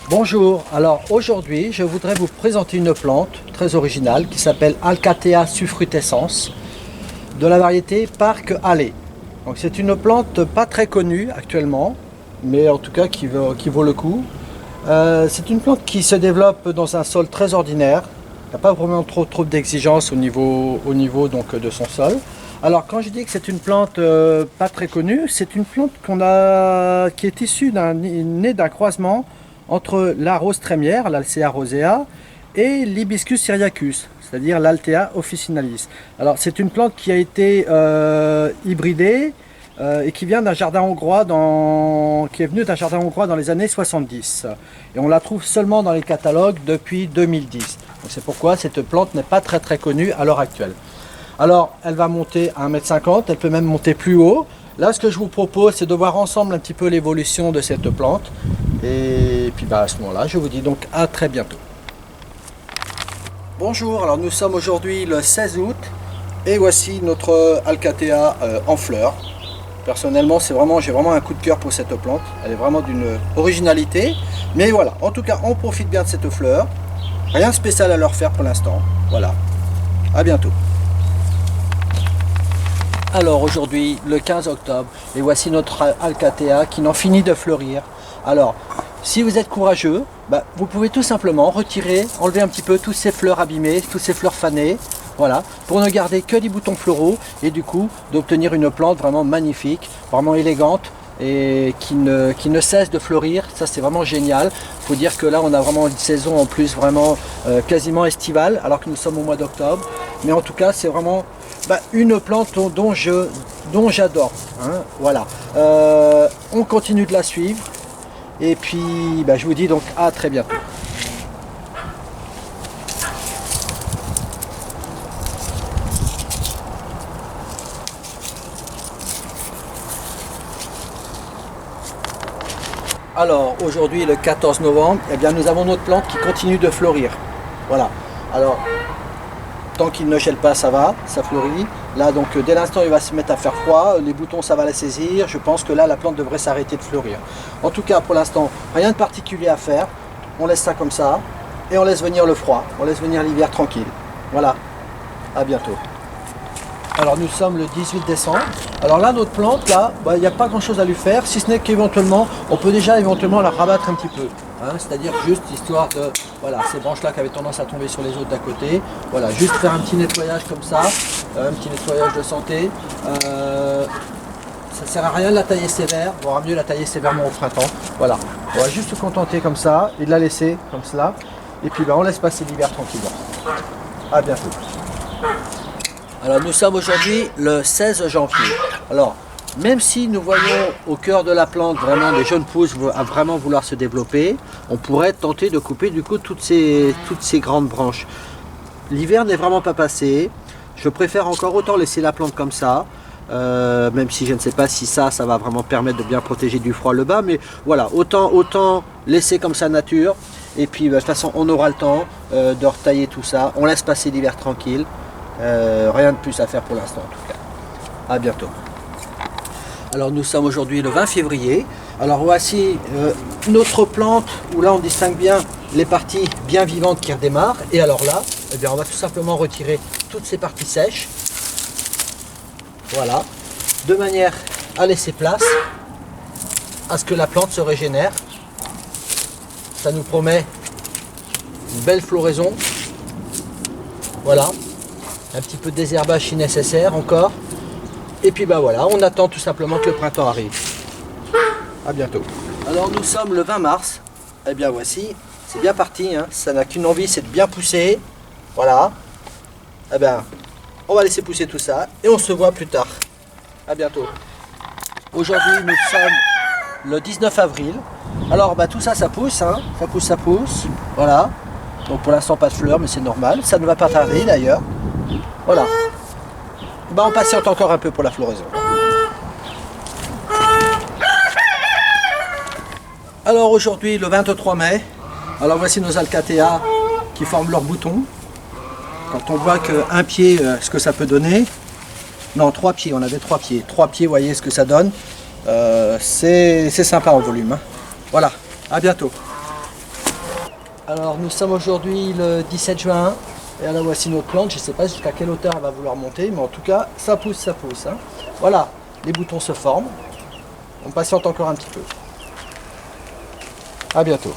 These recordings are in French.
Bonjour, alors aujourd'hui je voudrais vous présenter une plante très originale qui s'appelle Alcatea suffrutescens de la variété Park Halley. Donc c'est une plante pas très connue actuellement, mais en tout cas qui vaut le coup. C'est une plante qui se développe dans un sol très ordinaire. Il n'y a pas vraiment trop d'exigences au niveau donc, de son sol. Alors quand je dis que c'est une plante pas très connue, c'est une plante qui est issue née d'un croisement entre la rose trémière, l'Alcea rosea, et l'Hibiscus syriacus, c'est-à-dire l'Altea officinalis. Alors c'est une plante qui a été hybridée et qui vient d'un jardin hongrois qui est venu d'un jardin hongrois dans les années 70. Et on la trouve seulement dans les catalogues depuis 2010. C'est pourquoi cette plante n'est pas très connue à l'heure actuelle. Alors elle va monter à 1,50 m, elle peut même monter plus haut. Là, ce que je vous propose, c'est de voir ensemble un petit peu l'évolution de cette plante. Et puis à ce moment-là, je vous dis donc à très bientôt. Bonjour, alors nous sommes aujourd'hui le 16 août et voici notre Alcatea en fleurs. Personnellement, j'ai vraiment un coup de cœur pour cette plante. Elle est vraiment d'une originalité. Mais voilà, en tout cas, on profite bien de cette fleur. Rien de spécial à leur faire pour l'instant. Voilà, à bientôt. Alors aujourd'hui, le 15 octobre, et voici notre Alcatea qui n'en finit de fleurir. Alors, si vous êtes courageux, vous pouvez tout simplement enlever un petit peu toutes ces fleurs abîmées, toutes ces fleurs fanées, voilà, pour ne garder que des boutons floraux et du coup d'obtenir une plante vraiment magnifique, vraiment élégante et qui ne cesse de fleurir. Ça c'est vraiment génial. Il faut dire que là on a vraiment une saison en plus vraiment quasiment estivale alors que nous sommes au mois d'octobre. Mais en tout cas c'est vraiment une plante dont j'adore. Hein, voilà. On continue de la suivre. Et puis, je vous dis donc à très bientôt. Alors, aujourd'hui, le 14 novembre, eh bien, nous avons notre plante qui continue de fleurir. Voilà. Alors, tant qu'il ne gèle pas, ça va, ça fleurit. Là, donc, dès l'instant, il va se mettre à faire froid. Les boutons, ça va la saisir. Je pense que là, la plante devrait s'arrêter de fleurir. En tout cas, pour l'instant, rien de particulier à faire. On laisse ça comme ça. Et on laisse venir le froid. On laisse venir l'hiver tranquille. Voilà. À bientôt. Alors, nous sommes le 18 décembre. Alors là, notre plante, là, il n'y a pas grand-chose à lui faire. Si ce n'est qu'éventuellement, on peut déjà éventuellement la rabattre un petit peu. Hein, c'est-à-dire juste histoire de, voilà, ces branches-là qui avaient tendance à tomber sur les autres d'à côté. Voilà, juste faire un petit nettoyage comme ça. Un petit nettoyage de santé. Ça ne sert à rien de la tailler sévère, il vaudra mieux la tailler sévèrement au printemps. Voilà, on va juste se contenter comme ça et de la laisser comme cela. Et puis on laisse passer l'hiver tranquillement. À bientôt. Alors nous sommes aujourd'hui le 16 janvier. Alors même si nous voyons au cœur de la plante vraiment des jeunes pousses à vraiment vouloir se développer, on pourrait tenter de couper du coup toutes ces grandes branches. L'hiver n'est vraiment pas passé. Je préfère encore autant laisser la plante comme ça, même si je ne sais pas si ça va vraiment permettre de bien protéger du froid le bas, mais voilà, autant laisser comme ça nature, et puis de toute façon on aura le temps de retailler tout ça, on laisse passer l'hiver tranquille, rien de plus à faire pour l'instant en tout cas. À bientôt. Alors nous sommes aujourd'hui le 20 février, alors voici notre plante, où là on distingue bien les parties bien vivantes qui redémarrent, et alors là, eh bien, on va tout simplement retirer toutes ces parties sèches, voilà, de manière à laisser place à ce que la plante se régénère. Ça nous promet une belle floraison, voilà, un petit peu de désherbage si nécessaire encore, et puis voilà, on attend tout simplement que le printemps arrive. À bientôt. Alors nous sommes le 20 mars, et bien voici, c'est bien parti, hein. Ça n'a qu'une envie, c'est de bien pousser, voilà. Eh bien, on va laisser pousser tout ça et on se voit plus tard. À bientôt. Aujourd'hui, nous sommes le 19 avril. Alors, tout ça, ça pousse, hein. Ça pousse. Voilà. Donc pour l'instant, pas de fleurs, mais c'est normal. Ça ne va pas tarder d'ailleurs. Voilà. On patiente encore un peu pour la floraison. Alors aujourd'hui, le 23 mai. Alors voici nos Alcatea qui forment leurs boutons. Quand on voit qu'un pied, ce que ça peut donner, non 3 pieds, on avait 3 pieds. 3 pieds, vous voyez ce que ça donne. C'est sympa en volume. Hein. Voilà, à bientôt. Alors nous sommes aujourd'hui le 17 juin. Et alors voici notre plante. Je ne sais pas jusqu'à quelle hauteur elle va vouloir monter, mais en tout cas ça pousse, ça pousse. Hein. Voilà, les boutons se forment. On patiente encore un petit peu. À bientôt.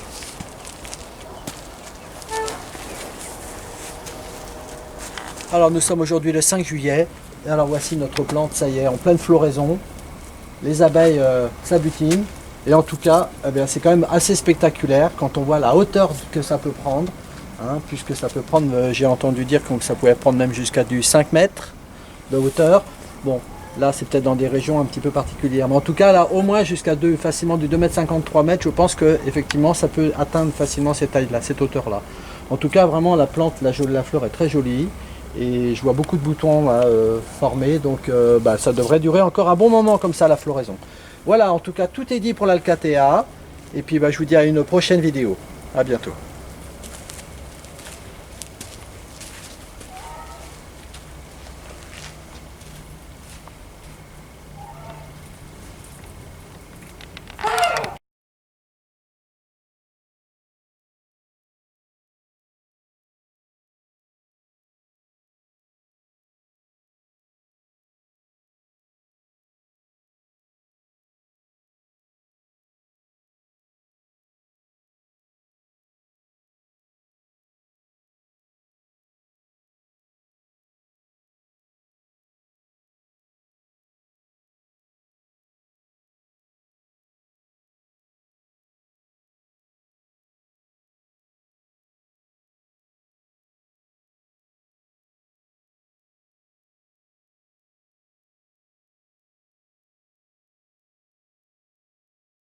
Alors nous sommes aujourd'hui le 5 juillet. Et alors voici notre plante, ça y est, en pleine floraison. Les abeilles s'abutinent. Et en tout cas, eh bien, c'est quand même assez spectaculaire quand on voit la hauteur que ça peut prendre. Hein, puisque ça peut prendre, j'ai entendu dire que ça pouvait prendre même jusqu'à du 5 mètres de hauteur. Bon, là c'est peut-être dans des régions un petit peu particulières. Mais en tout cas, là au moins jusqu'à facilement du 2,50 m, 3 mètres, je pense que effectivement ça peut atteindre facilement cette taille-là, cette hauteur-là. En tout cas, vraiment la plante, la fleur est très jolie. Et je vois beaucoup de boutons là, formés, donc ça devrait durer encore un bon moment comme ça la floraison. Voilà, en tout cas tout est dit pour l'Alcatea. Et puis je vous dis à une prochaine vidéo. À bientôt.